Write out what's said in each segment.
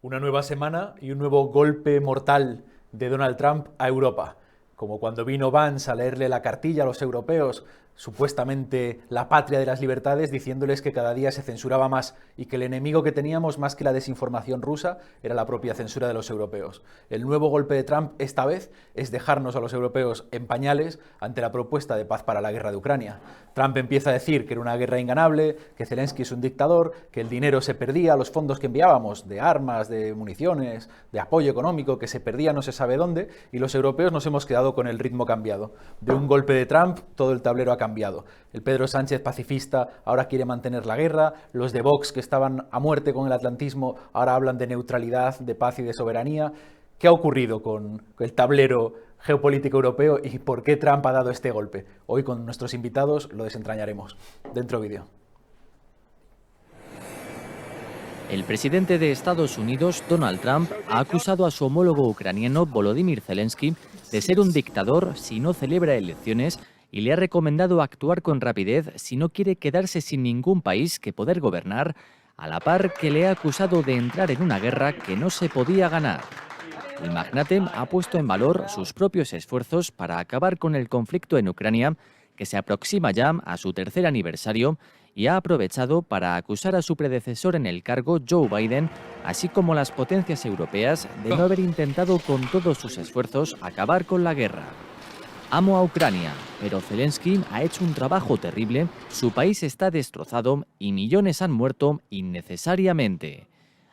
Una nueva semana y un nuevo golpe mortal de Donald Trump a Europa. Como cuando vino Vance a leerle la cartilla a los europeos, supuestamente la patria de las libertades, diciéndoles que cada día se censuraba más y que el enemigo que teníamos, más que la desinformación rusa, era la propia censura de los europeos. El nuevo golpe de Trump, esta vez, es dejarnos a los europeos en pañales ante la propuesta de paz para la guerra de Ucrania. Trump empieza a decir que era una guerra inganable, que Zelensky es un dictador, que el dinero se perdía, los fondos que enviábamos, de armas, de municiones, de apoyo económico, que se perdía no se sabe dónde, y los europeos nos hemos quedado con el ritmo cambiado. De un golpe de Trump, todo el tablero ha cambiado. El Pedro Sánchez pacifista ahora quiere mantener la guerra, los de Vox que estaban a muerte con el atlantismo ahora hablan de neutralidad, de paz y de soberanía. ¿Qué ha ocurrido con el tablero geopolítico europeo y por qué Trump ha dado este golpe? Hoy con nuestros invitados lo desentrañaremos. Dentro vídeo. El presidente de Estados Unidos, Donald Trump, ha acusado a su homólogo ucraniano, Volodymyr Zelensky, de ser un dictador si no celebra elecciones y le ha recomendado actuar con rapidez si no quiere quedarse sin ningún país que poder gobernar, a la par que le ha acusado de entrar en una guerra que no se podía ganar. El magnate ha puesto en valor sus propios esfuerzos para acabar con el conflicto en Ucrania, que se aproxima ya a su tercer aniversario, y ha aprovechado para acusar a su predecesor en el cargo, Joe Biden, así como las potencias europeas, de no haber intentado con todos sus esfuerzos acabar con la guerra. Amo a Ucrania, pero Zelensky ha hecho un trabajo terrible, su país está destrozado y millones han muerto innecesariamente.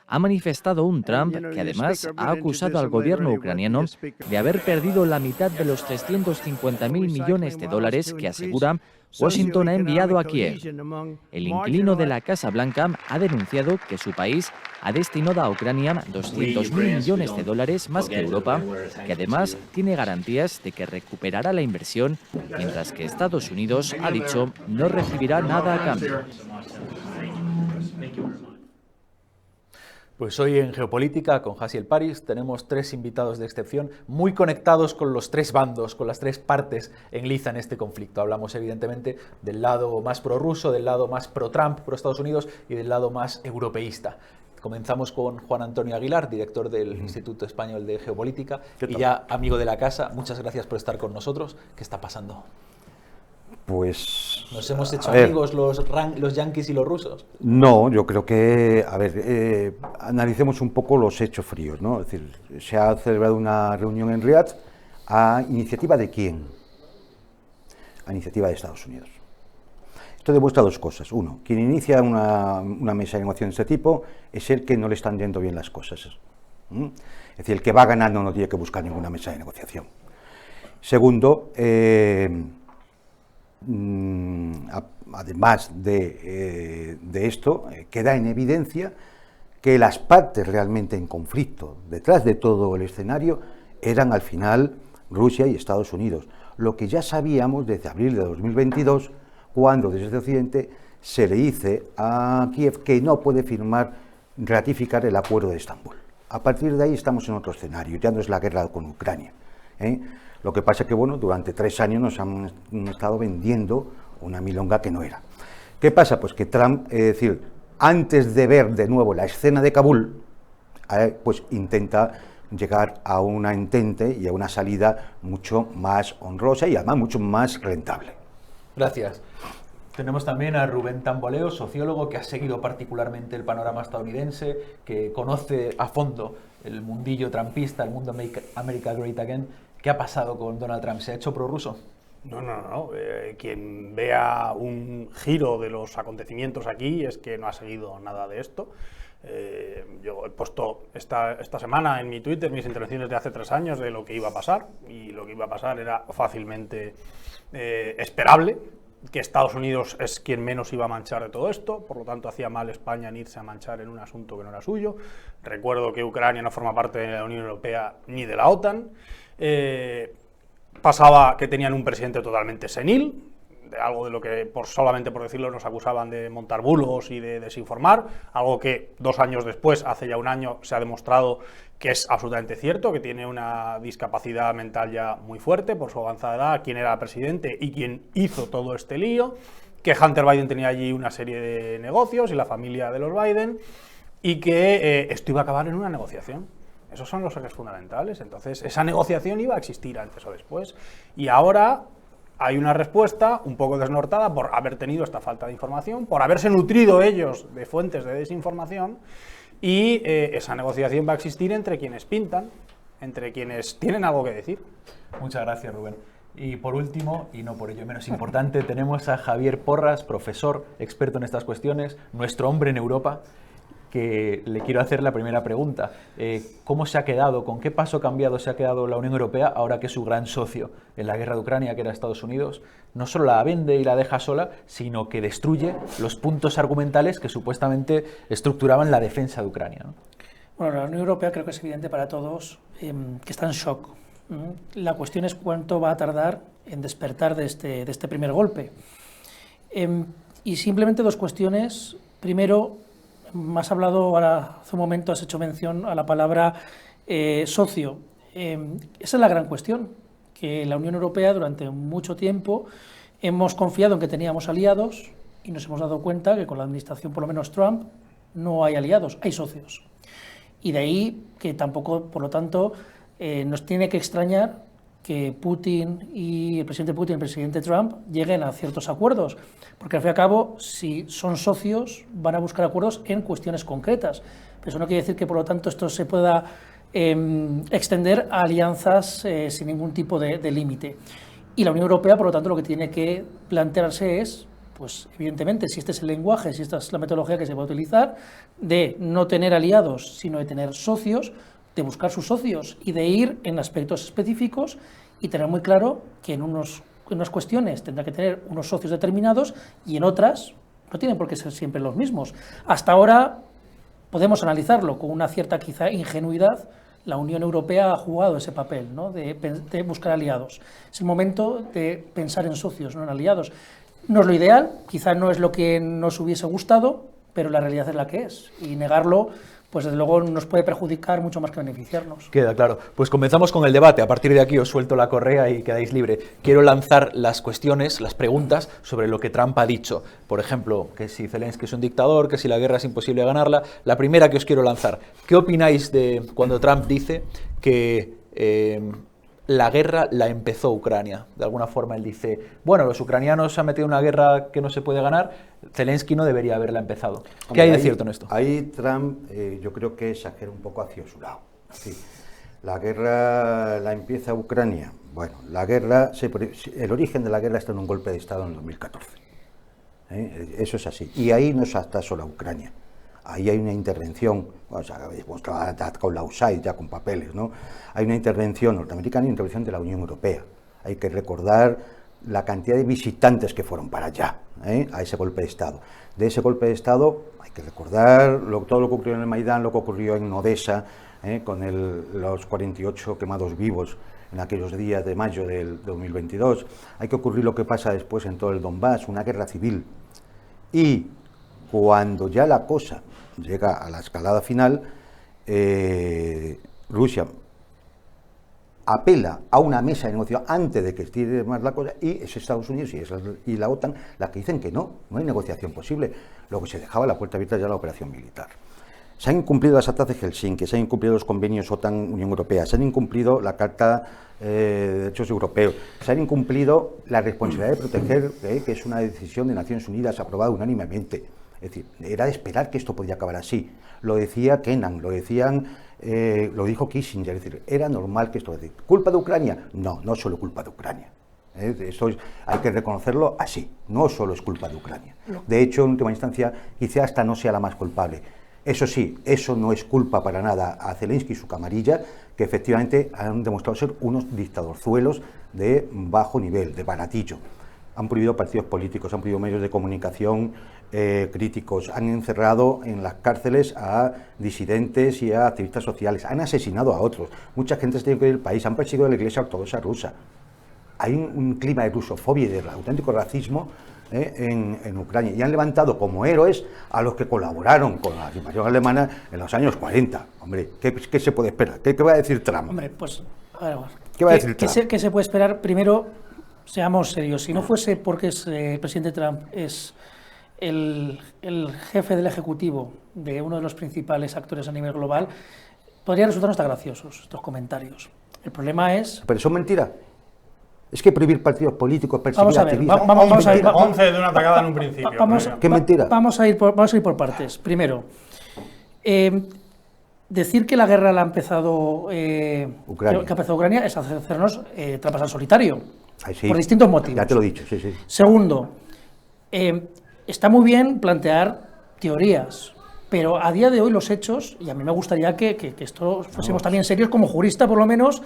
Ha manifestado un Trump que además ha acusado al gobierno ucraniano de haber perdido la mitad de los 350.000 millones de dólares que asegura Washington ha enviado a Kiev. El inquilino de la Casa Blanca ha denunciado que su país ha destinado a Ucrania 200.000 millones de dólares más que Europa, que además tiene garantías de que recuperará la inversión, mientras que Estados Unidos ha dicho no recibirá nada a cambio. Pues hoy en Geopolítica, con Jaciel Paris, tenemos tres invitados de excepción, muy conectados con los tres bandos, con las tres partes en liza en este conflicto. Hablamos evidentemente del lado más prorruso, del lado más pro-Trump, pro-Estados Unidos y del lado más europeísta. Comenzamos con Juan Antonio Aguilar, director del Instituto Español de Geopolítica y ya amigo de la casa. Muchas gracias por estar con nosotros. ¿Qué está pasando? Pues... ¿Nos hemos hecho amigos los yanquis y los rusos? No, yo creo que, analicemos un poco los hechos fríos, ¿no? Es decir, se ha celebrado una reunión en Riad, ¿a iniciativa de quién? A iniciativa de Estados Unidos. Esto demuestra dos cosas. Uno, quien inicia una mesa de negociación de este tipo es el que no le están yendo bien las cosas. Es decir, el que va ganando no tiene que buscar ninguna mesa de negociación. Segundo, además de esto, queda en evidencia que las partes realmente en conflicto, detrás de todo el escenario, eran al final Rusia y Estados Unidos. Lo que ya sabíamos desde abril de 2022, cuando desde Occidente se le dice a Kiev que no puede ratificar el acuerdo de Estambul. A partir de ahí estamos en otro escenario, ya no es la guerra con Ucrania. Lo que pasa es que, bueno, durante 3 años nos han estado vendiendo una milonga que no era. ¿Qué pasa? Pues que Trump, es decir, antes de ver de nuevo la escena de Kabul, pues intenta llegar a una entente y a una salida mucho más honrosa y además mucho más rentable. Gracias. Tenemos también a Rubén Tamboleo, sociólogo que ha seguido particularmente el panorama estadounidense, que conoce a fondo el mundillo trumpista, el mundo America Great Again. ¿Qué ha pasado con Donald Trump? ¿Se ha hecho prorruso? No. Quien vea un giro de los acontecimientos aquí es que no ha seguido nada de esto. Yo he puesto esta semana en mi Twitter mis intervenciones de hace 3 años de lo que iba a pasar, y lo que iba a pasar era fácilmente esperable, que Estados Unidos es quien menos iba a manchar de todo esto, por lo tanto hacía mal España en irse a manchar en un asunto que no era suyo. Recuerdo que Ucrania no forma parte de la Unión Europea ni de la OTAN. Pasaba que tenían un presidente totalmente senil, de algo de lo que solamente por decirlo nos acusaban de montar bulos y de desinformar, algo que 2 años después, hace ya 1 año, se ha demostrado que es absolutamente cierto, que tiene una discapacidad mental ya muy fuerte por su avanzada edad, quién era presidente y quién hizo todo este lío, que Hunter Biden tenía allí una serie de negocios y la familia de los Biden, y que esto iba a acabar en una negociación. Esos son los ejes fundamentales. Entonces, esa negociación iba a existir antes o después. Y ahora hay una respuesta un poco desnortada por haber tenido esta falta de información, por haberse nutrido ellos de fuentes de desinformación, y esa negociación va a existir entre quienes pintan, entre quienes tienen algo que decir. Muchas gracias, Rubén. Y por último, y no por ello menos importante, tenemos a Javier Porras, profesor, experto en estas cuestiones, nuestro hombre en Europa, que le quiero hacer la primera pregunta. ¿Cómo se ha quedado, con qué paso cambiado se ha quedado la Unión Europea ahora que su gran socio en la guerra de Ucrania, que era Estados Unidos, no solo la vende y la deja sola, sino que destruye los puntos argumentales que supuestamente estructuraban la defensa de Ucrania, ¿no? Bueno, la Unión Europea creo que es evidente para todos que está en shock. La cuestión es cuánto va a tardar en despertar de este primer golpe. Y simplemente dos cuestiones. Primero, has hablado ahora, hace un momento has hecho mención a la palabra socio. Esa es la gran cuestión, que la Unión Europea durante mucho tiempo hemos confiado en que teníamos aliados y nos hemos dado cuenta que con la administración, por lo menos Trump, no hay aliados, hay socios. Y de ahí que tampoco, por lo tanto, nos tiene que extrañar que Putin y el presidente Putin y el presidente Trump lleguen a ciertos acuerdos, porque al fin y al cabo, si son socios, van a buscar acuerdos en cuestiones concretas. Pero eso no quiere decir que, por lo tanto, esto se pueda extender a alianzas sin ningún tipo de límite. Y la Unión Europea, por lo tanto, lo que tiene que plantearse es, pues evidentemente, si este es el lenguaje, si esta es la metodología que se va a utilizar, de no tener aliados, sino de tener socios, de buscar sus socios y de ir en aspectos específicos y tener muy claro que en unas cuestiones tendrá que tener unos socios determinados y en otras no tienen por qué ser siempre los mismos. Hasta ahora podemos analizarlo con una cierta quizá ingenuidad. La Unión Europea ha jugado ese papel, ¿no?, de buscar aliados. Es el momento de pensar en socios, no en aliados. No es lo ideal, quizá no es lo que nos hubiese gustado, pero la realidad es la que es. Y negarlo, pues desde luego nos puede perjudicar mucho más que beneficiarnos. Queda claro. Pues comenzamos con el debate. A partir de aquí os suelto la correa y quedáis libre. Quiero lanzar las cuestiones, las preguntas sobre lo que Trump ha dicho. Por ejemplo, que si Zelensky es un dictador, que si la guerra es imposible ganarla. La primera que os quiero lanzar. ¿Qué opináis de cuando Trump dice que la guerra la empezó Ucrania? De alguna forma él dice, bueno, los ucranianos se han metido en una guerra que no se puede ganar, Zelensky no debería haberla empezado. ¿Qué hay de cierto en esto? Ahí Trump yo creo que exagera un poco hacia su lado. Sí. La guerra la empieza Ucrania. Bueno, la guerra, el origen de la guerra está en un golpe de Estado en 2014. Eso es así. Y ahí no está sola Ucrania. Ahí hay una intervención, o sea, con la USAID, ya con papeles, ¿no? Hay una intervención norteamericana y una intervención de la Unión Europea. Hay que recordar la cantidad de visitantes que fueron para allá, a ese golpe de Estado. De ese golpe de Estado hay que recordar todo lo que ocurrió en el Maidán, lo que ocurrió en Odessa, con los 48 quemados vivos en aquellos días de mayo del 2022. Hay que ocurrir lo que pasa después en todo el Donbass, una guerra civil. Y cuando ya la cosa llega a la escalada final, Rusia apela a una mesa de negociación antes de que estire más la cosa, y es Estados Unidos y la OTAN las que dicen que no hay negociación posible. Lo que se dejaba la puerta abierta ya la operación militar. Se han incumplido las actas de Helsinki, se han incumplido los convenios OTAN-Unión Europea, se han incumplido la Carta de Derechos Europeos, se han incumplido la responsabilidad de proteger, que es una decisión de Naciones Unidas aprobada unánimemente. Es decir, era de esperar que esto podía acabar así. Lo decía Kennan, lo dijo Kissinger, es decir, era normal que esto... Es decir, ¿culpa de Ucrania? No, no solo culpa de Ucrania. Esto hay que reconocerlo así, no solo es culpa de Ucrania. De hecho, en última instancia, quizá hasta no sea la más culpable. Eso sí, eso no es culpa para nada a Zelensky y su camarilla, que efectivamente han demostrado ser unos dictadorzuelos de bajo nivel, de baratillo. Han prohibido partidos políticos, han prohibido medios de comunicación críticos, han encerrado en las cárceles a disidentes y a activistas sociales, han asesinado a otros, mucha gente se tiene que ir del país, han perseguido a la Iglesia Ortodoxa rusa. Hay un clima de rusofobia y de auténtico racismo en Ucrania, y han levantado como héroes a los que colaboraron con la invasión alemana en los años 40. Hombre, ¿qué se puede esperar? ¿Qué va a decir Trump? Hombre, pues, a ver, ¿qué va a decir Trump? ¿Qué se puede esperar? Primero, seamos serios, si no fuese porque el presidente Trump es el jefe del Ejecutivo de uno de los principales actores a nivel global, podría resultarnos hasta graciosos estos comentarios. El problema es... Pero son mentiras. Es que prohibir partidos políticos, perseguir Vamos a ver, activistas... vamos a ver, 11 de una atacada en un principio. ¿Qué mentira? Vamos a ir por partes. Primero, decir que la guerra la ha empezado Ucrania. que ha empezado Ucrania es hacernos trampas al solitario, Ay, sí. por distintos motivos. Ya te lo he dicho, sí, sí. Segundo, está muy bien plantear teorías, pero a día de hoy los hechos, y a mí me gustaría que esto fuésemos también serios como jurista por lo menos,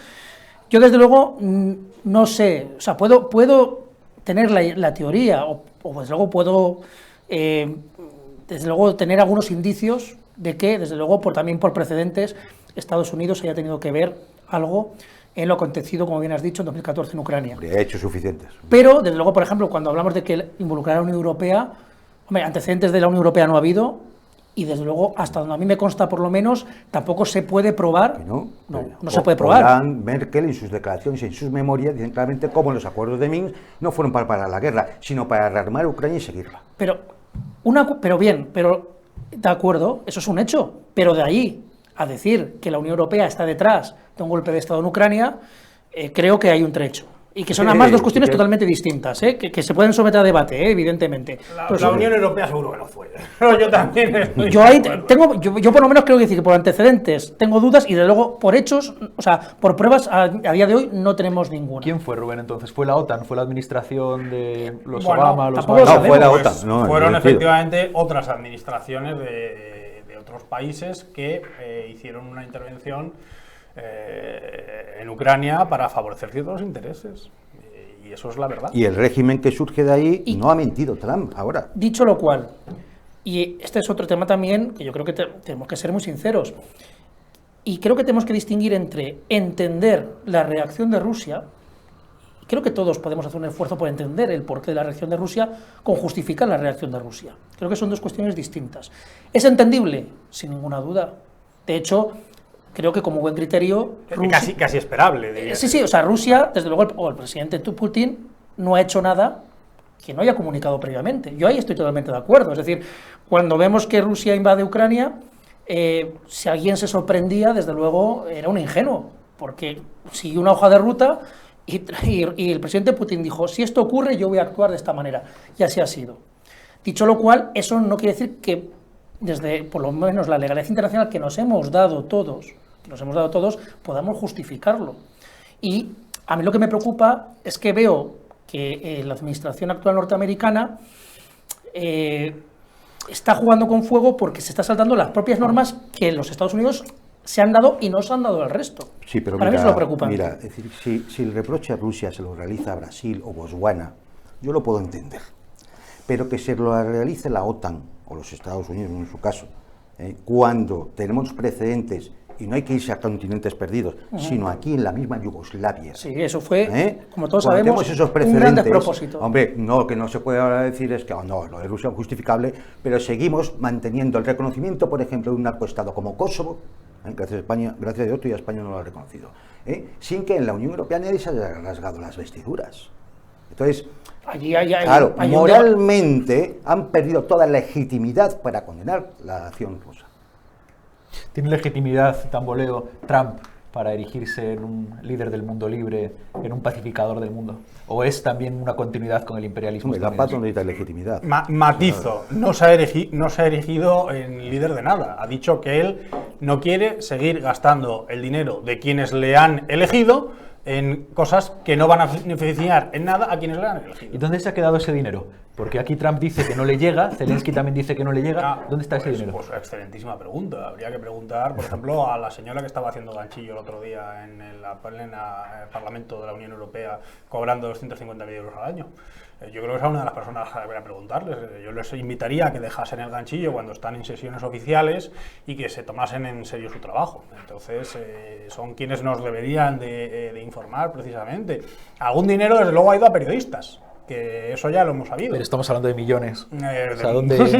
yo desde luego no sé, o sea, puedo tener la teoría o desde luego puedo desde luego tener algunos indicios de que, desde luego, también por precedentes, Estados Unidos haya tenido que ver algo en lo acontecido, como bien has dicho, en 2014 en Ucrania. Habría hecho suficientes. Pero, desde luego, por ejemplo, cuando hablamos de que involucrar a la Unión Europea, hombre, antecedentes de la Unión Europea no ha habido, y desde luego, hasta donde a mí me consta por lo menos, tampoco se puede probar. No se puede probar. Hollande, Merkel, en sus declaraciones y en sus memorias, dicen claramente cómo los acuerdos de Minsk no fueron para parar la guerra, sino para rearmar Ucrania y seguirla. Pero de acuerdo, eso es un hecho, pero de ahí a decir que la Unión Europea está detrás de un golpe de Estado en Ucrania, creo que hay un trecho. Y que son además dos cuestiones totalmente distintas, que se pueden someter a debate, evidentemente. La Unión Europea seguro que no fue. Pero yo también estoy yo por lo menos creo que decir que por antecedentes tengo dudas y de luego por hechos, o sea, por pruebas a día de hoy no tenemos ninguna. ¿Quién fue, Rubén, entonces? ¿Fue la OTAN? ¿Fue la administración de los Bueno, Obama? Los tampoco lo Biden? No, fue la Pues OTAN. No, fueron es decir, efectivamente otras administraciones de otros países que hicieron una intervención en Ucrania para favorecer ciertos intereses. Y eso es la verdad. Y el régimen que surge de ahí no ha mentido Trump ahora. Dicho lo cual, y este es otro tema también que yo creo que tenemos que ser muy sinceros, y creo que tenemos que distinguir entre entender la reacción de Rusia, y creo que todos podemos hacer un esfuerzo por entender el porqué de la reacción de Rusia, con justificar la reacción de Rusia. Creo que son dos cuestiones distintas. ¿Es entendible? Sin ninguna duda. De hecho, creo que como buen criterio... Casi esperable. Diría. Sí, o sea, Rusia, desde luego, el presidente Putin no ha hecho nada que no haya comunicado previamente. Yo ahí estoy totalmente de acuerdo. Es decir, cuando vemos que Rusia invade Ucrania, si alguien se sorprendía, desde luego, era un ingenuo, porque siguió una hoja de ruta y el presidente Putin dijo, si esto ocurre, yo voy a actuar de esta manera. Y así ha sido. Dicho lo cual, eso no quiere decir que desde, por lo menos, la legalidad internacional que nos hemos dado todos, podamos justificarlo. Y a mí lo que me preocupa es que veo que la administración actual norteamericana está jugando con fuego porque se está saltando las propias normas que los Estados Unidos se han dado y no se han dado al resto. Sí, pero para mí es lo preocupante. Mira, es decir, si el reproche a Rusia se lo realiza a Brasil o Botswana, yo lo puedo entender. Pero que se lo realice la OTAN o los Estados Unidos, en su caso, cuando tenemos precedentes, y no hay que irse a continentes perdidos, sino aquí en la misma Yugoslavia. Sí, eso fue, como todos cuando sabemos, esos un gran despropósito. Hombre, no, que no se puede ahora decir es que no, lo de Rusia es justificable, pero seguimos manteniendo el reconocimiento, por ejemplo, de un narcoestado como Kosovo, gracias a España, gracias a Dios, y a España no lo ha reconocido, sin que en la Unión Europea nadie se haya rasgado las vestiduras. Entonces, claro, moralmente han perdido toda legitimidad para condenar la acción rusa. ¿Tiene legitimidad, Tamboleo, Trump para erigirse en un líder del mundo libre, en un pacificador del mundo? ¿O es también una continuidad con el imperialismo? La paz no necesita legitimidad. Matizo, no se ha erigido en líder de nada. Ha dicho que él no quiere seguir gastando el dinero de quienes le han elegido en cosas que no van a beneficiar en nada a quienes le han elegido. ¿Y dónde se ha quedado ese dinero? Porque aquí Trump dice que no le llega, Zelensky también dice que no le llega. ¿Dónde está ese dinero? Pues excelentísima pregunta. Habría que preguntar, por ejemplo, a la señora que estaba haciendo ganchillo el otro día en el Parlamento de la Unión Europea cobrando 250.000 euros al año. Yo creo que esa es una de las personas que debería preguntarles. Yo les invitaría a que dejasen el ganchillo cuando están en sesiones oficiales y que se tomasen en serio su trabajo. Entonces, son quienes nos deberían de informar precisamente. Algún dinero, desde luego, ha ido a periodistas, que eso ya lo hemos sabido. Pero estamos hablando de millones.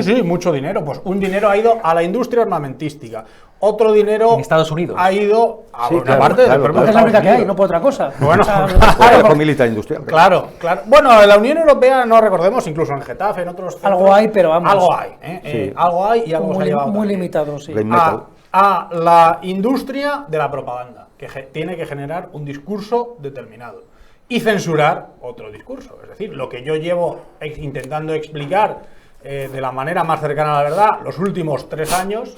Sí, mucho dinero. Pues un dinero ha ido a la industria armamentística, otro dinero en Estados Unidos ha ido a Sí, una claro, parte claro, del Porque es la única que hay, no por otra cosa. Bueno, O sea, Complejo militar industrial. Claro, claro. Bueno, la Unión Europea, no recordemos, incluso en Getafe, en otros centros, Algo hay, pero vamos. Algo hay, Sí. algo hay y algo se ha llevado muy también. limitado, sí. Grey metal. A la industria de la propaganda, que tiene que generar un discurso determinado y censurar otro discurso. Es decir, lo que yo llevo intentando explicar de la manera más cercana a la verdad los últimos 3 años,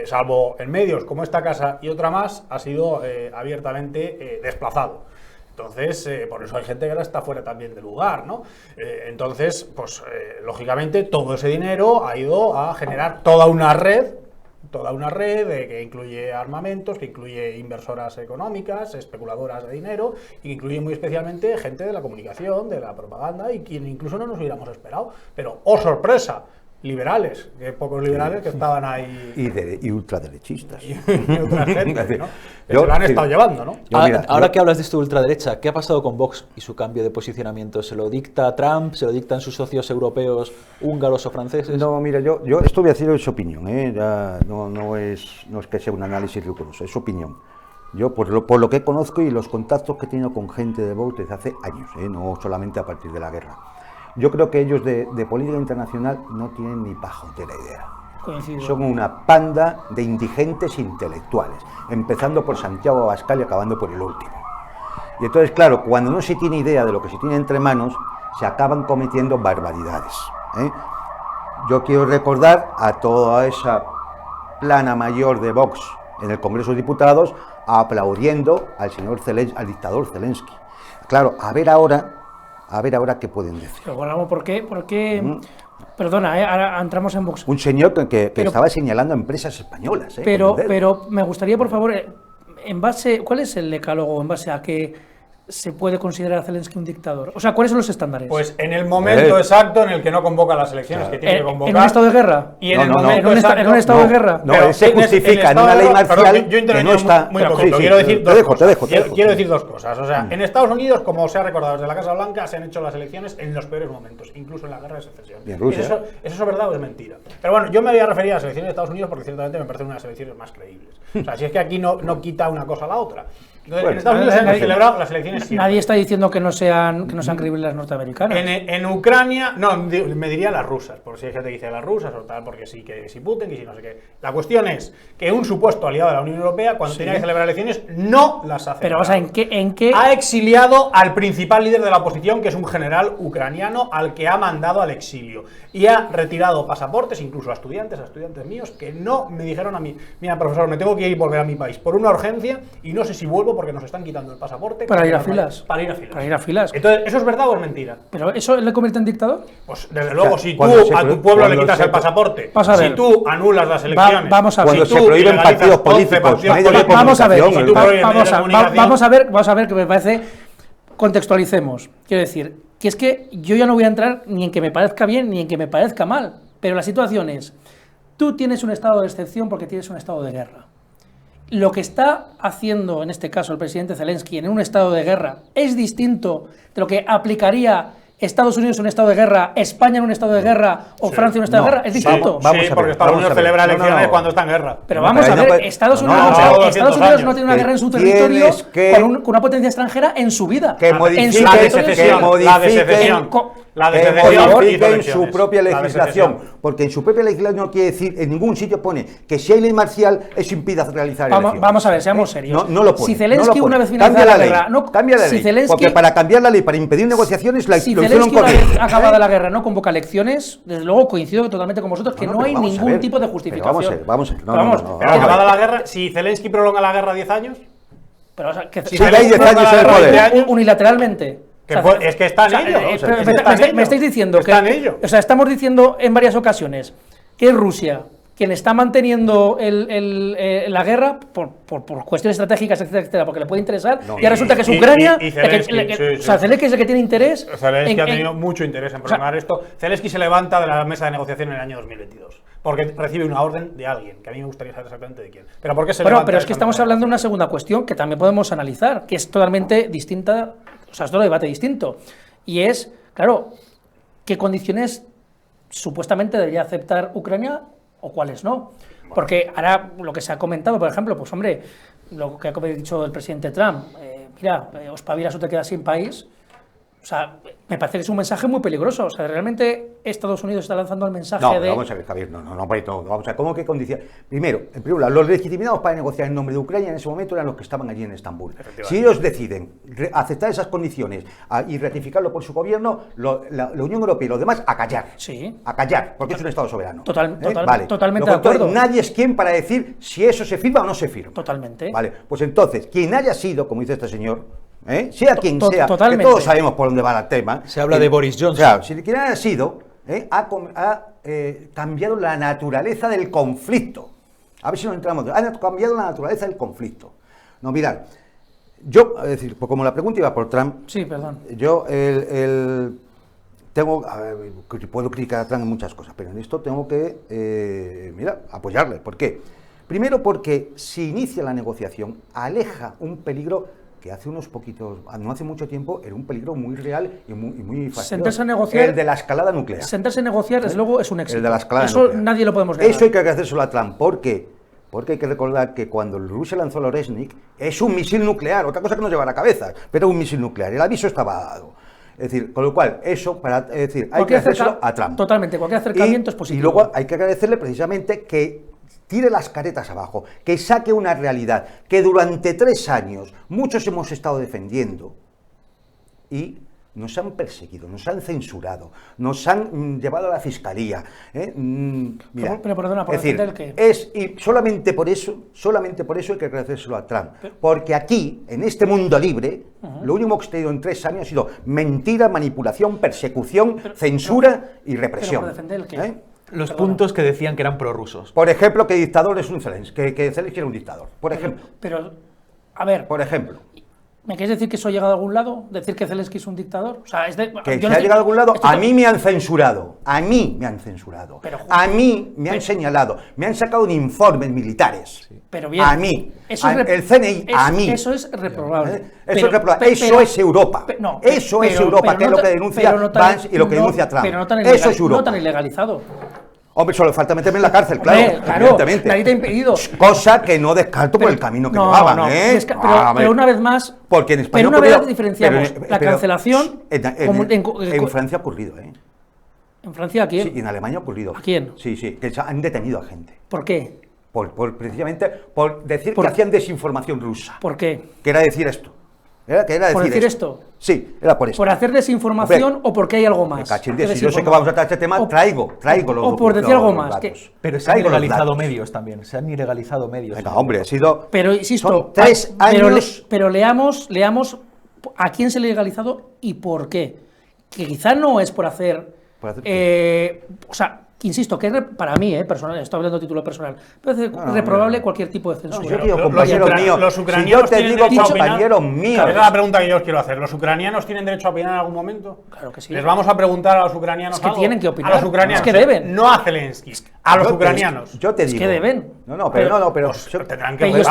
salvo en medios como esta casa y otra más, ha sido abiertamente desplazado. Entonces, por eso hay gente que ahora está fuera también del lugar, ¿no? Entonces, pues, lógicamente, todo ese dinero ha ido a generar toda una red que incluye armamentos, que incluye inversoras económicas, especuladoras de dinero, y que incluye muy especialmente gente de la comunicación, de la propaganda, y quien incluso no nos hubiéramos esperado. Pero, ¡oh sorpresa!, liberales, que pocos liberales que estaban ahí Y ultraderechistas. y otra gente, ¿no? Que Yo, se lo han sí. estado llevando, ¿no? Yo, mira, Ahora yo- que hablas de esto de ultraderecha, ¿qué ha pasado con Vox y su cambio de posicionamiento? ¿Se lo dicta Trump? ¿Se lo dictan sus socios europeos, húngaros o franceses? No, mira, yo esto voy a decir es opinión, ya no es que sea un análisis riguroso, es opinión. Yo, por lo que conozco y los contactos que he tenido con gente de Vox desde hace años, no solamente a partir de la guerra, yo creo que ellos de política internacional no tienen ni pajotera idea. Coincido. Son una panda de indigentes intelectuales, empezando por Santiago Abascal y acabando por el último. Y entonces, claro, cuando no se tiene idea de lo que se tiene entre manos, se acaban cometiendo barbaridades. Yo quiero recordar a toda esa plana mayor de Vox en el Congreso de Diputados aplaudiendo al dictador Zelensky. Claro, a ver ahora qué pueden decir. Pero bueno, ¿por qué? Perdona, ahora entramos en Vox. Un señor que Pero- estaba señalando a empresas españolas. Pero, con el dedo. pero me gustaría, por favor, ¿cuál es el decálogo en base a que se puede considerar a Zelensky un dictador? O sea, ¿cuáles son los estándares? Pues en el momento exacto en el que no convoca las elecciones que tiene que convocar. ¿En un estado de guerra? Y en No, el no, no. momento ¿En un exacto, estado de guerra? No, Pero él se en ese- justifica en el una ley estado de- marcial perdón, yo he que no intervenido está... muy no, poquito. sí, Quiero decir dos te dejo. cosas. Quiero decir dos cosas. O sea, en Estados Unidos, como se ha recordado desde la Casa Blanca, se han hecho las elecciones en los peores momentos, incluso en la guerra de secesión. Y en Rusia. ¿Eso es verdad o es mentira? Pero bueno, yo me voy a referir a las elecciones de Estados Unidos porque ciertamente me parecen unas elecciones más creíbles. O sea, si es que aquí no quita una cosa a la otra. Entonces, Bueno, en Estados Unidos se han nadie- celebrado las elecciones siempre. Nadie está diciendo que no sean creíbles las norteamericanas. En Ucrania, no, me diría las rusas, por si hay gente que dice las rusas o tal, porque sí, que si Putin, que si no sé qué. La cuestión es que un supuesto aliado de la Unión Europea, cuando tenía que celebrar elecciones, no las hace. Pero, o sea, ¿en qué? Ha exiliado al principal líder de la oposición, que es un general ucraniano, al que ha mandado al exilio. Y ha retirado pasaportes, incluso a estudiantes míos, que no me dijeron a mí, mira, profesor, me tengo que ir y volver a mi país por una urgencia y no sé si vuelvo porque nos están quitando el pasaporte. Para ir a filas. Para ir a filas. Para ir a filas. Entonces, ¿eso es verdad o es mentira? ¿Pero eso le convierte en dictador? Pues desde luego, sea, si tú cuando se a tu pro- pueblo le cuando quitas se el pro- pasaporte, Vamos a si ver. tú anulas las elecciones, vamos a ver. Cuando si se tú prohíben ilegalizas partidos 11 políticos, partidos medios de políticos, Vamos a ver, comunicación, si tú prohíbes vamos medios de a comunicación, vamos a ver que me parece, contextualicemos. Quiero decir, que es que yo ya no voy a entrar ni en que me parezca bien ni en que me parezca mal, pero la situación es, tú tienes un estado de excepción porque tienes un estado de guerra. Lo que está haciendo, en este caso, el presidente Zelensky en un estado de guerra es distinto de lo que aplicaría Estados Unidos en un estado de guerra, España en un estado de guerra o Francia en un estado de guerra. Es distinto. Vamos sí, a ver, porque Estados vamos Unidos a ver. celebra No, elecciones no. cuando está en guerra. Pero No, vamos pero a no ver, puede- Estados no, Unidos, no, no, Estados 200 Unidos no años. tiene una guerra en su Tienes territorio que- con una potencia extranjera en su vida. Que En su modifiquen, La de territorio, secesión, sí. la de secesión. La de que secesión hizo modifiquen elecciones. su propia La de legislación, secesión. porque en su propia legislación no quiere decir, en ningún sitio pone que si hay ley marcial eso impida realizar elecciones. Vamos a ver, seamos serios. No lo pone. Si Zelensky no lo pone. una vez Cambia finalizada la la ley, guerra, no- cambia la si ley, Zelensky- porque para cambiar la ley, para impedir negociaciones, Si lo hicieron Zelensky una vez correcto. acabada la guerra no convoca elecciones, desde luego coincido totalmente con vosotros que No, no, pero hay vamos a ningún ver. tipo de Pero justificación. vamos a ver. No, Pero no, vamos, no, Pero vamos a acabada ver. la guerra, si Zelensky prolonga la guerra 10 años, Pero, o sea, que Si Sí, Zelensky hay 10 prolonga años la en el guerra poder. 20 años, unilateralmente. Que es que está en ello, pero o sea, me- es que me- está en me- ello. me estáis diciendo Está que, en ello. o sea, estamos diciendo en varias ocasiones que es Rusia quien está manteniendo la guerra por cuestiones estratégicas, etcétera, etcétera, porque le puede interesar, y ahora resulta que es Ucrania, y Zelensky, o sea, Zelensky es el que tiene interés. Zelensky ha en- tenido mucho interés en prolongar esto. Zelensky se levanta de la mesa de negociación en el año 2022, porque recibe una orden de alguien, que a mí me gustaría saber exactamente de quién. ¿Pero por qué se Bueno, levanta pero de es que esa estamos mesa de hablando de una negociación? segunda cuestión que también podemos analizar, que es totalmente distinta, o sea, es otro debate distinto. Y es, claro, ¿qué condiciones supuestamente debería aceptar Ucrania o cuáles no? Porque ahora lo que se ha comentado, por ejemplo, pues hombre, lo que ha dicho el presidente Trump, mira, os espabilas o te quedas sin país. O sea, me parece que es un mensaje muy peligroso. O sea, realmente Estados Unidos está lanzando el mensaje de... Vamos a ver, Javier, vamos a ver, ¿cómo que condiciona? Primero, en primer lugar, los legitimados para negociar en nombre de Ucrania en ese momento eran los que estaban allí en Estambul. Si ellos deciden aceptar esas condiciones y ratificarlo por su gobierno, la Unión Europea y los demás a callar. Sí. A callar, porque es un Estado soberano. Vale. Totalmente de entonces, acuerdo. nadie es quien para decir si eso se firma o no se firma. Totalmente. Vale, pues entonces, quien haya sido, como dice este señor, sea quien sea, totalmente. que todos sabemos por dónde va el tema. Se habla de Boris Johnson. O sea, si quien haya sido, ha cambiado la naturaleza del conflicto. A ver si nos entramos. Ha cambiado la naturaleza del conflicto. No, mirad, yo, es decir, pues como la pregunta iba por Trump, Sí, perdón. yo tengo, a ver, puedo criticar a Trump en muchas cosas, pero en esto tengo que, apoyarle. ¿Por qué? Primero porque si inicia la negociación, aleja un peligro que hace unos poquitos, no hace mucho tiempo, era un peligro muy real y muy fastidioso. Sentarse a negociar... El de la escalada nuclear. Sentarse a negociar, desde luego, es un éxito. El de la escalada Eso nuclear. nadie lo podemos negar. Eso hay que agradecérselo a Trump. ¿Por qué? Porque hay que recordar que cuando Rusia lanzó el Oresnik, es un misil nuclear, otra cosa que nos lleva a la cabeza, pero un misil nuclear. El aviso estaba dado. Es decir, con lo cual, eso, hay que agradecérselo a Trump. Totalmente, cualquier acercamiento es positivo. Y luego hay que agradecerle precisamente que tire las caretas abajo, que saque una realidad que durante 3 años muchos hemos estado defendiendo y nos han perseguido, nos han censurado, nos han llevado a la fiscalía. Mira, pero perdona, por es decir, defender el qué. y solamente por eso hay que agradecérselo a Trump. Porque aquí, en este mundo libre, lo único que ha tenido en 3 años ha sido mentira, manipulación, persecución, censura y represión. Pero por defender el qué. Los puntos que decían que eran prorrusos. Por ejemplo, que dictador es un Zelensky, que Zelensky era un dictador. Por ejemplo. Pero, a ver, Por ejemplo. ¿me quieres decir que eso ha llegado a algún lado? ¿Decir que Zelensky es un dictador? O sea, Que ha llegado a algún lado, a mí me han censurado. A mí me han censurado. A mí me han señalado. Me han sacado un informes militares. Pero bien, a mí. Eso El CNI, a mí. Eso es reprobable. Eso es reprobable. Eso es Europa. Eso es Europa, que es lo que denuncia Vance y lo que denuncia Trump. Pero no tan Eso es Europa. No tan ilegalizado. Hombre, solo falta meterme en la cárcel, claro. Claro, evidentemente. nadie te ha impedido. Cosa que no descarto por el camino que llevaban, ¿eh? Pero una vez más, porque en España pero una vez diferenciamos la cancelación... En Francia ha ocurrido, ¿eh? ¿En Francia a quién? Sí, y en Alemania ha ocurrido. ¿A quién? Sí, que han detenido a gente. ¿Por qué? Precisamente por decir que hacían desinformación rusa. ¿Por qué? Que era decir esto. ¿Por decir esto? Sí, era por eso. ¿Por hacer desinformación o porque hay algo más? Si yo sé que vamos a tratar este tema, traigo los o por decir algo más. Pero se han ilegalizado medios también. Se han ilegalizado medios. Venga, hombre, ha sido... Pero, insisto, son 3 años... Pero leamos a quién se ha legalizado y por qué. Que quizá no es por hacer... o sea, que insisto, que para mí, personal, estoy hablando a título personal, parece reprobable cualquier tipo de censura. Yo digo, compañeros míos, los ucranianos si yo te digo compañeros míos. Esa es la pregunta que yo os quiero hacer. ¿Los ucranianos tienen derecho a opinar en algún momento? Claro que sí. Les vamos a preguntar a los ucranianos. Es que tienen que opinar. A los ucranianos. Es que deben. No a Zelensky. A los ucranianos. Yo te digo. Es que deben. Pero tendrán que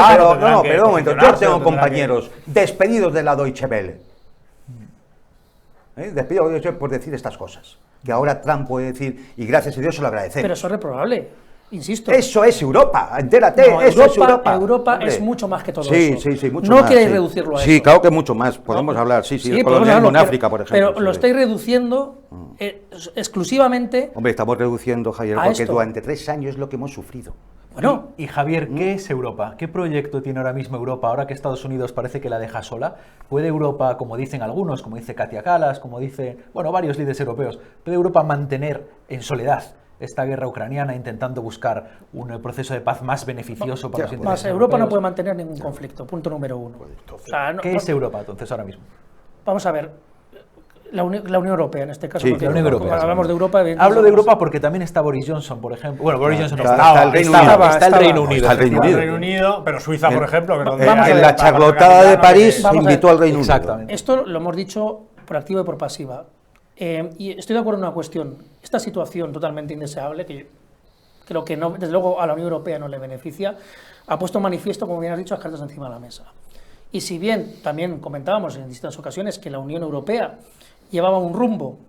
pero un momento. Yo tengo compañeros despedidos de la Deutsche Welle. Despedidos por decir estas cosas. Que ahora Trump puede decir, y gracias a Dios se lo agradecemos. Pero eso es reprobable, insisto. Eso es Europa, entérate, no, eso es Europa. Europa es mucho más que todo sí, eso. Sí, mucho no más. queréis reducirlo a eso. Sí, claro que mucho más, podemos hablar, el colonialismo en África, por ejemplo. Pero lo estáis reduciendo exclusivamente... Hombre, estamos reduciendo, Javier, porque esto. durante 3 años es lo que hemos sufrido. Bueno, y Javier, ¿qué es Europa? ¿Qué proyecto tiene ahora mismo Europa? Ahora que Estados Unidos parece que la deja sola, ¿puede Europa, como dicen algunos, como dice Katia Kallas, como dicen, varios líderes europeos, puede Europa mantener en soledad esta guerra ucraniana intentando buscar un proceso de paz más beneficioso para los intereses Europa europeos? no puede mantener ningún conflicto, punto número 1. ¿Qué es Europa entonces ahora mismo? Vamos a ver. La Unión Europea, en este caso. Sí, porque la Unión Europea. Hablamos de Europa. Hablo de Europa porque también está Boris Johnson, por ejemplo. Bueno, Boris Johnson está el Reino Unido. Está el Reino Unido, pero Suiza, por ejemplo. En la charlotada de París se invitó al Reino Unido. Exactamente. Esto lo hemos dicho por activa y por pasiva. Y estoy de acuerdo en una cuestión. Esta situación totalmente indeseable, que creo que no, desde luego a la Unión Europea no le beneficia, ha puesto manifiesto, como bien has dicho, las cartas encima de la mesa. Y si bien también comentábamos en distintas ocasiones que la Unión Europea llevaba un rumbo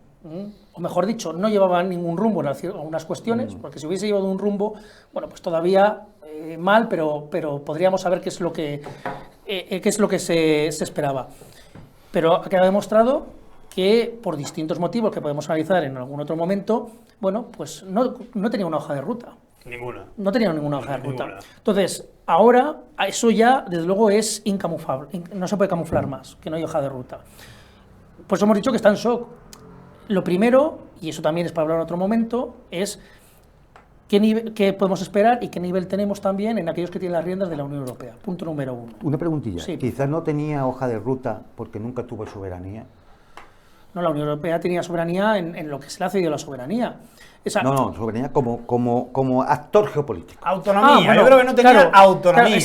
o mejor dicho, no llevaban ningún rumbo en algunas cuestiones, porque si hubiese llevado un rumbo, bueno, pues todavía mal, pero podríamos saber qué es lo que se esperaba. Pero ha quedado demostrado que por distintos motivos que podemos analizar en algún otro momento, bueno, pues no tenía una hoja de ruta. Ninguna. No tenía ninguna hoja de ruta. Ninguna. Entonces, ahora eso ya, desde luego, es incamuflable. No se puede camuflar más, que no hay hoja de ruta. Pues hemos dicho que está en shock. Lo primero, y eso también es para hablar en otro momento, es qué podemos esperar y qué nivel tenemos también en aquellos que tienen las riendas de la Unión Europea. Punto número 1. Una preguntilla. Sí. Quizás no tenía hoja de ruta porque nunca tuvo soberanía. No, la Unión Europea tenía soberanía en lo que se le ha cedido la soberanía. No, soberanía como actor geopolítico. Autonomía, bueno, yo creo que no tenía autonomía.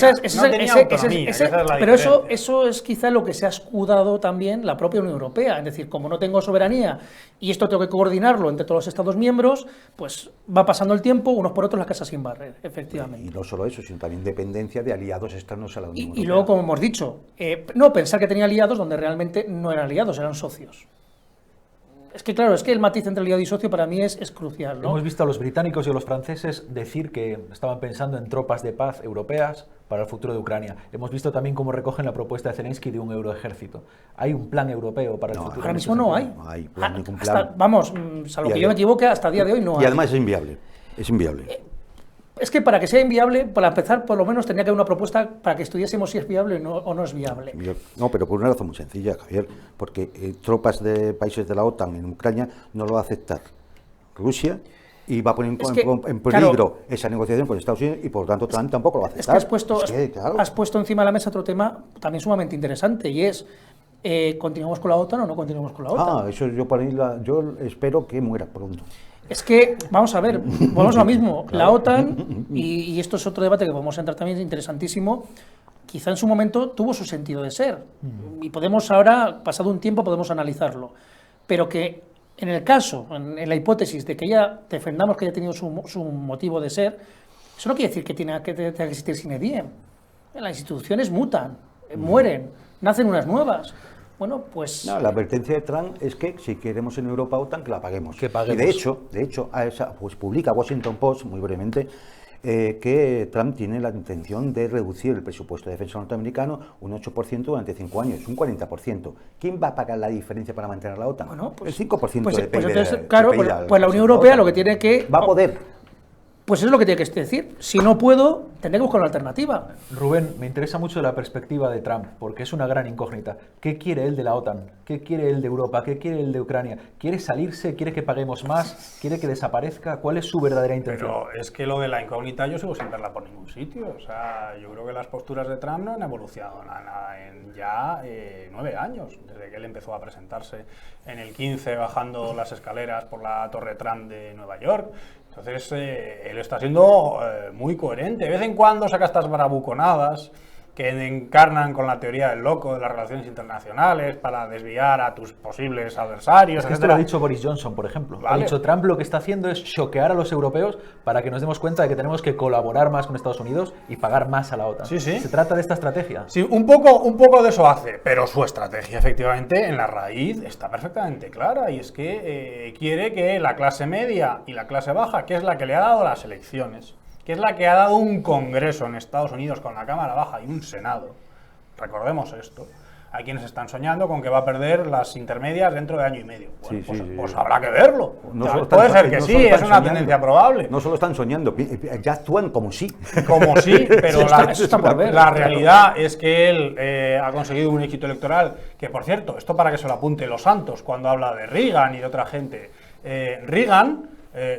Pero eso es quizá lo que se ha escudado también la propia Unión Europea. Es decir, como no tengo soberanía y esto tengo que coordinarlo entre todos los Estados miembros, pues va pasando el tiempo, unos por otros la casa sin barrer, efectivamente. Y no solo eso, sino también dependencia de aliados externos a la Unión Europea. Y luego, como hemos dicho, no pensar que tenía aliados donde realmente no eran aliados, eran socios. Es que claro, es que el matiz entre aliado y socio para mí es crucial, ¿no? Hemos visto a los británicos y a los franceses decir que estaban pensando en tropas de paz europeas para el futuro de Ucrania. Hemos visto también cómo recogen la propuesta de Zelensky de un euroejército. ¿Hay un plan europeo para el futuro? Ahora mismo no hay. No hay ningún plan. Vamos, salvo que yo me equivoque, hasta el día de hoy no hay. Y además es inviable. Es inviable. Es que para que sea inviable, para empezar, por lo menos tendría que haber una propuesta para que estudiásemos si es viable o no es viable. No, pero por una razón muy sencilla, Javier, porque tropas de países de la OTAN en Ucrania no lo va a aceptar Rusia y va a poner en peligro esa negociación con Estados Unidos y por lo tanto Trump tampoco lo va a aceptar. Es que has puesto encima de la mesa otro tema también sumamente interesante y es ¿continuamos con la OTAN o no continuamos con la OTAN? Eso yo espero que muera pronto. Es que, vamos a ver, volvemos a lo mismo. Claro. La OTAN, y esto es otro debate que podemos entrar también, es interesantísimo, quizá en su momento tuvo su sentido de ser. Y podemos ahora, pasado un tiempo, podemos analizarlo. Pero que en el caso, en la hipótesis de que ella defendamos que haya tenido su motivo de ser, eso no quiere decir que tenga que existir sine die. Las instituciones mutan, mueren, nacen unas nuevas. Bueno, pues... No, la advertencia de Trump es que si queremos en Europa OTAN, que la paguemos. Que paguemos. Y de hecho pues publica Washington Post, muy brevemente, que Trump tiene la intención de reducir el presupuesto de defensa norteamericano un 8% durante 5 años, un 40%. ¿Quién va a pagar la diferencia para mantener la OTAN? Bueno, pues, el 5% de PIB. Entonces, claro, pues la Unión Europea lo que tiene que... Va a poder. Pues eso es lo que tiene que decir. Si no puedo, tendré que buscar una alternativa. Rubén, me interesa mucho la perspectiva de Trump, porque es una gran incógnita. ¿Qué quiere él de la OTAN? ¿Qué quiere él de Europa? ¿Qué quiere él de Ucrania? ¿Quiere salirse? ¿Quiere que paguemos más? ¿Quiere que desaparezca? ¿Cuál es su verdadera intención? Pero es que lo de la incógnita yo sigo sin verla por ningún sitio. O sea, yo creo que las posturas de Trump no han evolucionado nada en ya 9 años, desde que él empezó a presentarse en el 15 bajando las escaleras por la Torre Trump de Nueva York. Entonces, él está siendo muy coherente. De vez en cuando saca estas bravuconadas que encarnan con la teoría del loco de las relaciones internacionales para desviar a tus posibles adversarios. Es que esto lo ha dicho Boris Johnson, por ejemplo. ¿Vale? Ha dicho Trump lo que está haciendo es choquear a los europeos para que nos demos cuenta de que tenemos que colaborar más con Estados Unidos y pagar más a la OTAN. Sí, sí. ¿Se trata de esta estrategia? Sí, un poco de eso hace, pero su estrategia efectivamente en la raíz está perfectamente clara y es que quiere que la clase media y la clase baja, que es la que le ha dado las elecciones, que es la que ha dado un Congreso en Estados Unidos con la Cámara Baja y un Senado, recordemos esto, hay quienes están soñando con que va a perder las intermedias dentro de año y medio. Bueno, pues habrá que verlo. Puede ser que sí, es una tendencia probable. No solo están soñando, ya actúan como sí. Como sí, pero la realidad es que él ha conseguido un éxito electoral, que por cierto, esto para que se lo apunte Los Santos cuando habla de Reagan y de otra gente, Reagan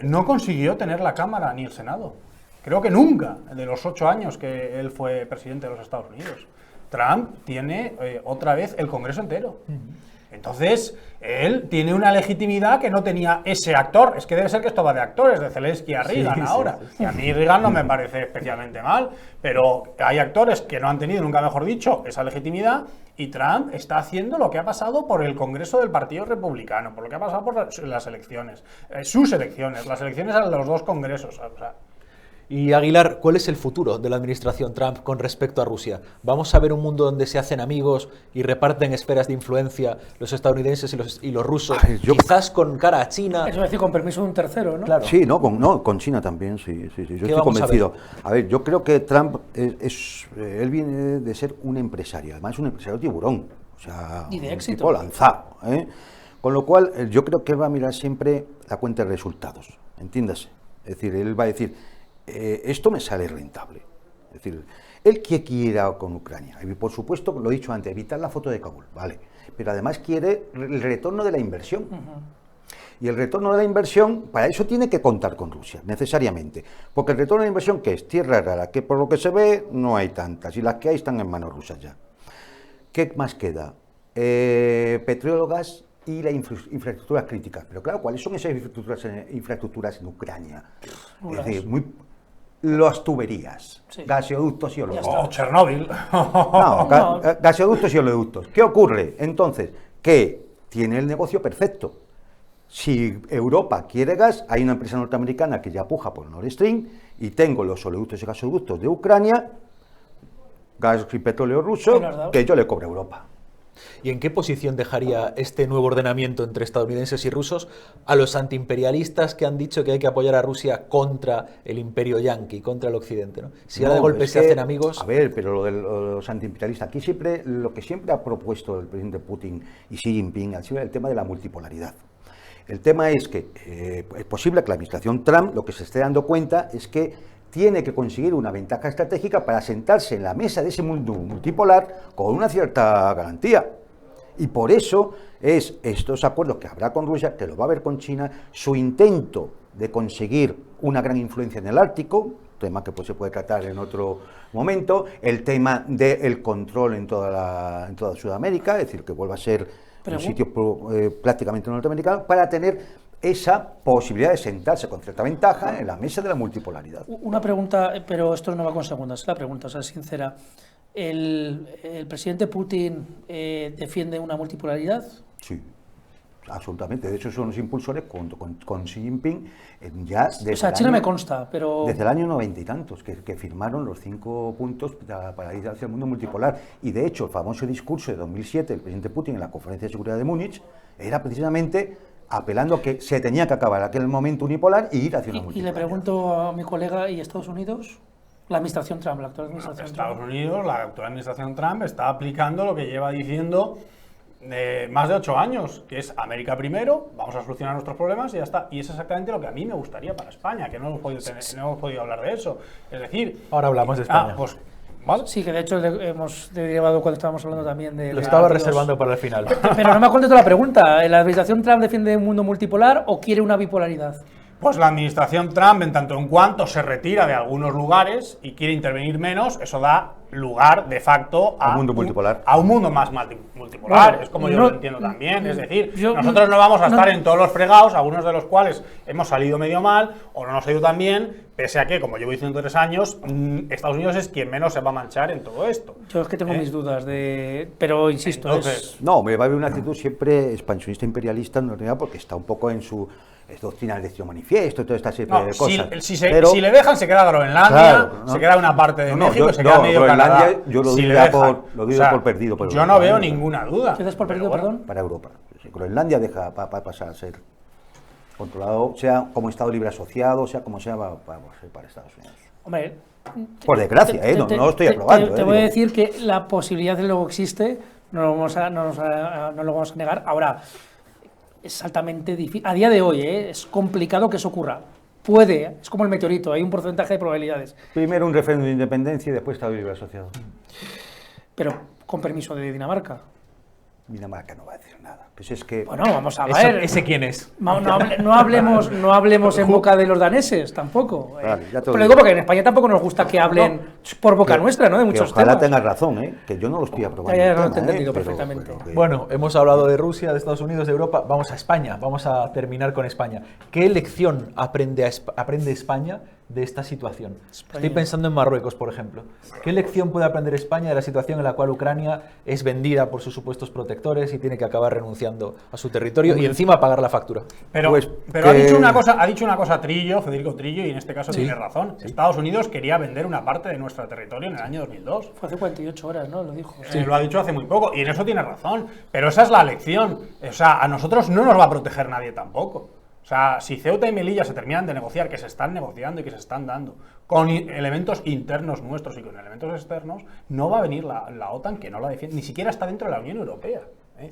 no consiguió tener la Cámara ni el Senado. Creo que nunca, de los 8 años que él fue presidente de los Estados Unidos. Trump tiene otra vez el Congreso entero. Entonces, él tiene una legitimidad que no tenía ese actor. Es que debe ser que esto va de actores, de Zelensky a Reagan ahora. Y a mí Reagan no me parece especialmente mal, pero hay actores que no han tenido, nunca mejor dicho, esa legitimidad, y Trump está haciendo lo que ha pasado por el Congreso del Partido Republicano, por lo que ha pasado por las elecciones, sus elecciones, las elecciones a los dos congresos. O sea, Y Aguilar, ¿cuál es el futuro de la administración Trump con respecto a Rusia? ¿Vamos a ver un mundo donde se hacen amigos y reparten esferas de influencia los estadounidenses y los rusos, quizás con cara a China? Eso es decir, con permiso de un tercero, ¿no? Claro. Sí, con China también, sí. Yo estoy convencido. A ver, yo creo que Trump él viene de ser un empresario, además un empresario tiburón, o sea, y de un éxito. tipo lanzado, ¿eh? Con lo cual, yo creo que él va a mirar siempre la cuenta de resultados, entiéndase. Es decir, él va a decir, esto me sale rentable. Es decir, él ¿qué quiere con Ucrania? Y por supuesto, lo he dicho antes, evitar la foto de Kabul, vale. Pero además quiere el retorno de la inversión. Y el retorno de la inversión, para eso tiene que contar con Rusia, necesariamente. Porque el retorno de la inversión, ¿qué es? Tierra rara, que por lo que se ve no hay tantas, y las que hay están en manos rusas ya. ¿Qué más queda? Petróleo, gas y las infraestructuras críticas. Pero claro, ¿cuáles son esas infraestructuras en Ucrania? Es decir, las tuberías, sí. Gasoductos y oleoductos. Chernóbil. No, gasoductos y oleoductos. ¿Qué ocurre? Entonces, que tiene el negocio perfecto. Si Europa quiere gas, hay una empresa norteamericana que ya puja por Nord Stream y tengo los oleoductos y gasoductos de Ucrania, gas y petróleo ruso, que yo le cobro a Europa. ¿Y en qué posición dejaría este nuevo ordenamiento entre estadounidenses y rusos a los antiimperialistas que han dicho que hay que apoyar a Rusia contra el imperio yanqui, contra el occidente, ¿no? Si ahora de golpe se hacen amigos... A ver, pero lo de los antiimperialistas, aquí siempre, lo que siempre ha propuesto el presidente Putin y Xi Jinping ha sido el tema de la multipolaridad. El tema es que es posible que la administración Trump lo que se esté dando cuenta es que tiene que conseguir una ventaja estratégica para sentarse en la mesa de ese mundo multipolar con una cierta garantía. Y por eso es estos acuerdos que habrá con Rusia, que lo va a haber con China, su intento de conseguir una gran influencia en el Ártico, tema que pues se puede tratar en otro momento, el tema del control en toda Sudamérica, es decir, que vuelva a ser un sitio prácticamente norteamericano, para tener esa posibilidad de sentarse con cierta ventaja en la mesa de la multipolaridad. Una pregunta, pero esto no va con segundas, la pregunta, o sea, sincera. ¿El presidente Putin defiende una multipolaridad? Sí, absolutamente. De hecho, son los impulsores con Xi Jinping ya desde o sea, China me consta, pero... Desde el año 90 y tantos, que firmaron los 5 puntos para ir hacia el mundo multipolar. Y de hecho, el famoso discurso de 2007 del presidente Putin en la Conferencia de Seguridad de Múnich era precisamente apelando a que se tenía que acabar aquel momento unipolar y ir hacia una multipolaridad. Y le pregunto a mi colega, ¿y Estados Unidos? La administración Trump, la actual administración Trump. Estados Unidos, la actual administración Trump está aplicando lo que lleva diciendo más de 8 años, que es América primero, vamos a solucionar nuestros problemas y ya está. Y es exactamente lo que a mí me gustaría para España, que no hemos podido hablar de eso. Es decir... Ahora hablamos de España. Pues, ¿vale? Sí, que de hecho hemos derivado cuando estábamos hablando también de... Lo estaba reservando para el final. Pero no me ha contestado la pregunta. ¿La administración Trump defiende un mundo multipolar o quiere una bipolaridad? Pues la administración Trump, en tanto en cuanto se retira de algunos lugares y quiere intervenir menos, eso da lugar de facto a un mundo multipolar. A un mundo más multipolar, bueno, es como yo lo entiendo también. Es decir, nosotros no vamos a estar en todos los fregados, algunos de los cuales hemos salido medio mal o no nos ha ido tan bien, pese a que, como llevo diciendo 3 años, Estados Unidos es quien menos se va a manchar en todo esto. Yo es que tengo mis dudas, pero insisto, entonces, no, me va a haber una actitud siempre expansionista imperialista en realidad, porque está un poco en su doctrina del destino manifiesto y toda esta serie de cosas. Si le dejan, se queda Groenlandia, claro, se queda una parte de México, se queda medio Canadá. Yo lo doy por perdido. Por yo no veo ninguna duda. ¿Qué das por perdido, perdón? Para Europa. Groenlandia va a pasar a ser controlado, sea como Estado libre asociado, sea como sea, va a ser para Estados Unidos. Hombre, por desgracia, no lo estoy aprobando. Te voy a decir que la posibilidad de luego existe, no lo vamos a negar. Ahora, es altamente difícil. A día de hoy, es complicado que eso ocurra. Puede, es como el meteorito, hay un porcentaje de probabilidades. Primero un referéndum de independencia y después Estado libre asociado. Pero con permiso de Dinamarca. Dinamarca no va a decir nada. Pues es que... Bueno, vamos a ver. ¿Ese quién es? No hablemos en boca de los daneses, tampoco. Vale, pero digo porque en España tampoco nos gusta que hablen por boca nuestra, ¿no? De muchos ojalá temas. tengas razón, que yo no lo estoy aprobando. Ya lo he entendido perfectamente. Bueno, hemos hablado de Rusia, de Estados Unidos, de Europa. Vamos a España, vamos a terminar con España. ¿Qué lección aprende España de esta situación? España. Estoy pensando en Marruecos, por ejemplo. ¿Qué lección puede aprender España de la situación en la cual Ucrania es vendida por sus supuestos protectores y tiene que acabar renunciando a su territorio y encima pagar la factura? Pero, Pues pero que- ha dicho una cosa Trillo, Federico Trillo, y en este caso tiene razón. Estados Unidos quería vender una parte de nuestro territorio en el año 2002. Fue hace 48 horas, ¿no? Lo dijo. Lo ha dicho hace muy poco, y en eso tiene razón. Pero esa es la lección. O sea, a nosotros no nos va a proteger nadie tampoco. O sea, si Ceuta y Melilla se terminan de negociar, que se están negociando y que se están dando, con elementos internos nuestros y con elementos externos, no va a venir la OTAN, que no la defiende, ni siquiera está dentro de la Unión Europea.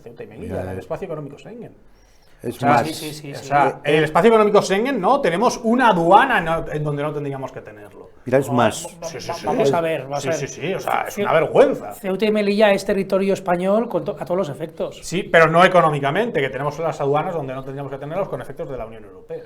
Ceuta y Melilla, en el espacio económico Schengen. Es O sea, más, sí. O sea, en el espacio económico Schengen no, tenemos una aduana en donde no tendríamos que tenerlo. mira, es más. Sí. Vamos a ver, Sí, o sea, es una vergüenza. Ceuta y Melilla es territorio español a todos los efectos. Sí, pero no económicamente, que tenemos las aduanas donde no tendríamos que tenerlos con efectos de la Unión Europea.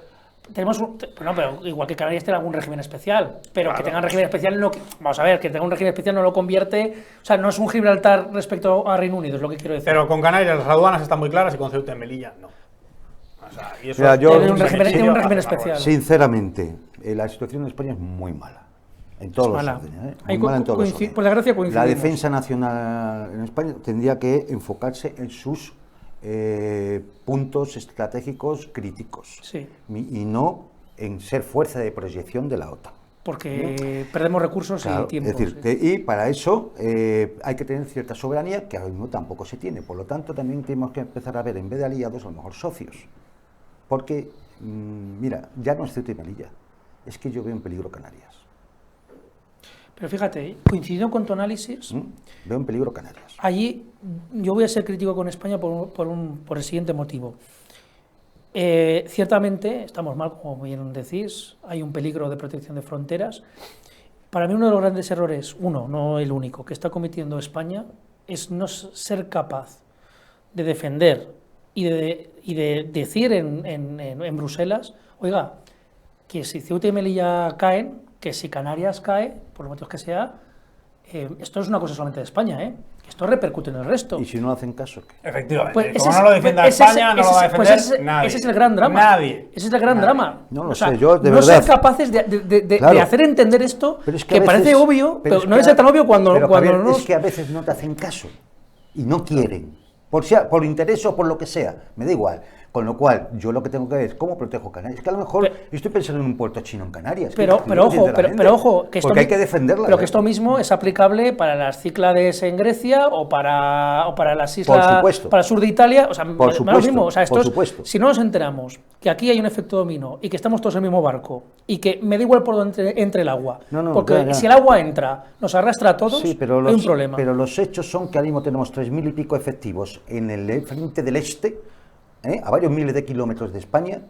Tenemos pero igual que Canarias tiene algún régimen especial, pero Claro. que tengan régimen especial no, vamos a ver, que tenga un régimen especial no lo convierte, o sea, no es un Gibraltar respecto a Reino Unido, es lo que quiero decir. Pero con Canarias las aduanas están muy claras y con Ceuta y Melilla no. O sea, y eso Mira, es yo- Tiene un beneficio régimen hacia especial. Marruecos. Sinceramente, la situación en España es muy mala. En todos Es los mala. órdenes, ¿eh? Ahí Muy mala en todos los coinci- órdenes. por desgracia La coincidimos. defensa nacional en España tendría que enfocarse en sus puntos estratégicos críticos Sí, y no en ser fuerza de proyección de la OTAN. porque perdemos recursos Claro, y tiempo. es decir, sí. y para eso hay que tener cierta soberanía que ahora mismo tampoco se tiene. Por lo tanto, también tenemos que empezar a ver, en vez de aliados, a lo mejor socios. Porque, mira, ya no es Ceuta y Melilla, es que yo veo en peligro Canarias. Pero fíjate, coincidiendo con tu análisis, Veo en peligro Canarias. allí yo voy a ser crítico con España por el siguiente motivo. Ciertamente estamos mal, como bien decís, hay un peligro de protección de fronteras. Para mí uno de los grandes errores, no el único, que está cometiendo España es no ser capaz de defender y de decir en Bruselas, oiga, que si Ceuta y Melilla caen, que si Canarias cae, por los motivos que sea, esto es una cosa solamente de España, que esto repercute en el resto. Y si no hacen caso, ¿qué? Efectivamente. Pues Como no lo defienda España, no lo va a defender nadie. ese es el gran drama. Nadie. Ese es el gran drama. No lo O sea, sé, yo de no verdad. ser capaces de Claro. hacer entender esto, Pero es que a veces- parece obvio, pero es no que debe ser tan obvio cuando Javier, no es que a veces no te hacen caso y no quieren, por interés o por lo que sea, me da igual. Con lo cual, yo lo que tengo que ver es cómo protejo Canarias. Es que a lo mejor estoy pensando en un puerto chino en Canarias. Pero ojo, que esto, porque hay que defenderla. pero que esto mismo es aplicable para las Cíclades en Grecia o para las islas, Por supuesto. para el sur de Italia, o sea, me da lo supuesto, mismo. O sea, esto por es- supuesto. si no nos enteramos que aquí hay un efecto dominó y que estamos todos en el mismo barco y que me da igual por donde entre el agua, No, porque ya. si el agua entra, nos arrastra a todos, Sí, pero hay un problema. pero los hechos son que ahora mismo tenemos 3.000 y pico efectivos en el frente del este, a varios miles de kilómetros de España,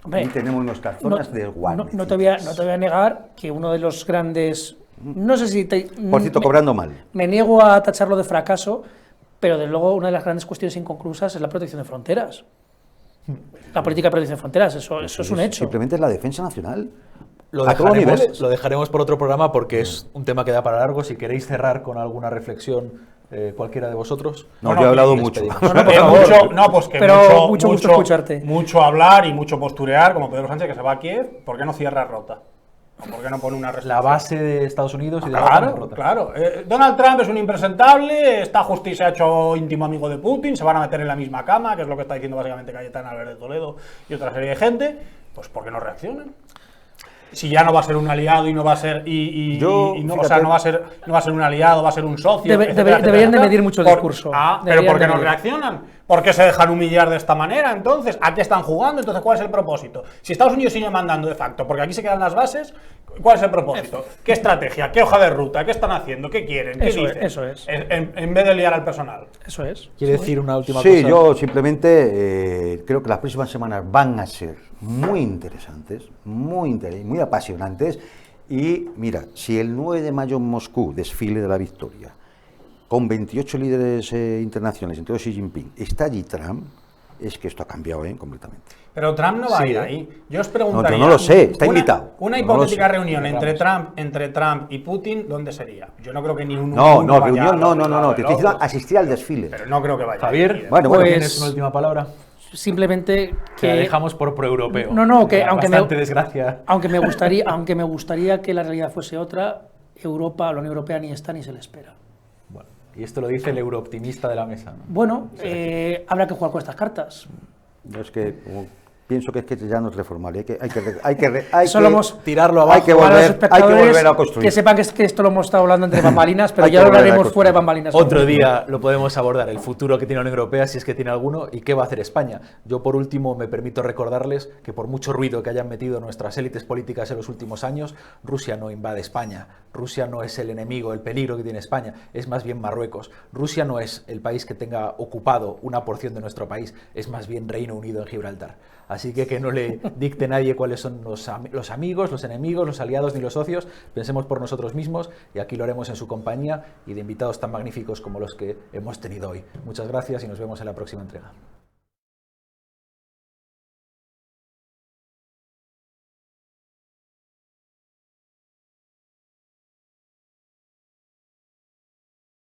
Hombre, y tenemos nuestras zonas de guardia. no te voy a negar que uno de los grandes, no sé si Por cierto, cobrando mal. me niego a tacharlo de fracaso, pero de luego una de las grandes cuestiones inconclusas es la protección de fronteras. La política de protección de fronteras, eso es un hecho. Simplemente es la defensa nacional. Lo a todos dejaremos, niveles. lo dejaremos por otro programa porque es un tema que da para largo. Si queréis cerrar con alguna reflexión, cualquiera de vosotros. No, Bueno, yo he hablado y mucho. despedimos. No, por favor. Pues que Pero mucho gusto escucharte. Mucho hablar y mucho posturear, como Pedro Sánchez que se va a Kiev, ¿por qué no cierra Rota? ¿O ¿Por qué no pone una La restricción? base de Estados Unidos y de la OTAN Claro, rota. claro. Donald Trump es un impresentable, se ha hecho íntimo amigo de Putin, se van a meter en la misma cama, que es lo que está diciendo básicamente Cayetana Álvarez de Toledo y otra serie de gente. Pues ¿por qué no reaccionan? Si ya no va a ser un aliado y no va a ser Yo, no, o fíjate. sea, no va a ser un aliado, va a ser un socio. Deberían de medir mucho el discurso. Pero Deberían ¿por qué de no medir. reaccionan? ¿Por qué se dejan humillar de esta manera? Entonces, ¿a qué están jugando? Entonces, ¿cuál es el propósito? Si Estados Unidos sigue mandando de facto, porque aquí se quedan las bases, ¿cuál es el propósito? ¿Qué estrategia? ¿Qué hoja de ruta? ¿Qué están haciendo? ¿Qué quieren? ¿Qué Eso es, dicen? eso es. En vez de liar al personal. Eso es. ¿Quiere decir una última Sí, cosa? yo simplemente creo que las próximas semanas van a ser muy interesantes, muy apasionantes. Y mira, si el 9 de mayo en Moscú, desfile de la victoria, con 28 líderes internacionales, entre ellos Xi Jinping, está allí Trump, es que esto ha cambiado completamente. Pero Trump no va a ir ahí. Yo os preguntaría... No lo sé, está invitado. Una No lo hipotética sé. reunión entre Trump y Putin, ¿dónde sería? Yo no creo que ni uno No, vaya reunión, al otro no, lado te del estoy diciendo otro. asistir al desfile. Pero no creo que vaya. Javier, Bueno, Pues- ¿tienes una última palabra? simplemente que la dejamos por proeuropeo. No, que aunque desgracia. Aunque me gustaría que la realidad fuese otra, Europa, la Unión Europea ni está ni se le espera. Bueno, y esto lo dice el eurooptimista de la mesa, ¿no? Bueno, habrá que jugar con estas cartas. Yo es que pienso que ya no es reformable, tirarlo abajo. hay que volver a construir. Que sepan que esto lo hemos estado hablando entre bambalinas, pero ya lo hablaremos fuera de bambalinas. Otro día lo podemos abordar, el futuro que tiene la Unión Europea, si es que tiene alguno, y qué va a hacer España. Yo, por último, me permito recordarles que por mucho ruido que hayan metido nuestras élites políticas en los últimos años, Rusia no invade España. Rusia no es el enemigo, el peligro que tiene España, es más bien Marruecos. Rusia no es el país que tenga ocupado una porción de nuestro país, es más bien Reino Unido en Gibraltar. Así que no le dicte nadie cuáles son los amigos, los enemigos, los aliados ni los socios. Pensemos por nosotros mismos y aquí lo haremos en su compañía y de invitados tan magníficos como los que hemos tenido hoy. Muchas gracias y nos vemos en la próxima entrega.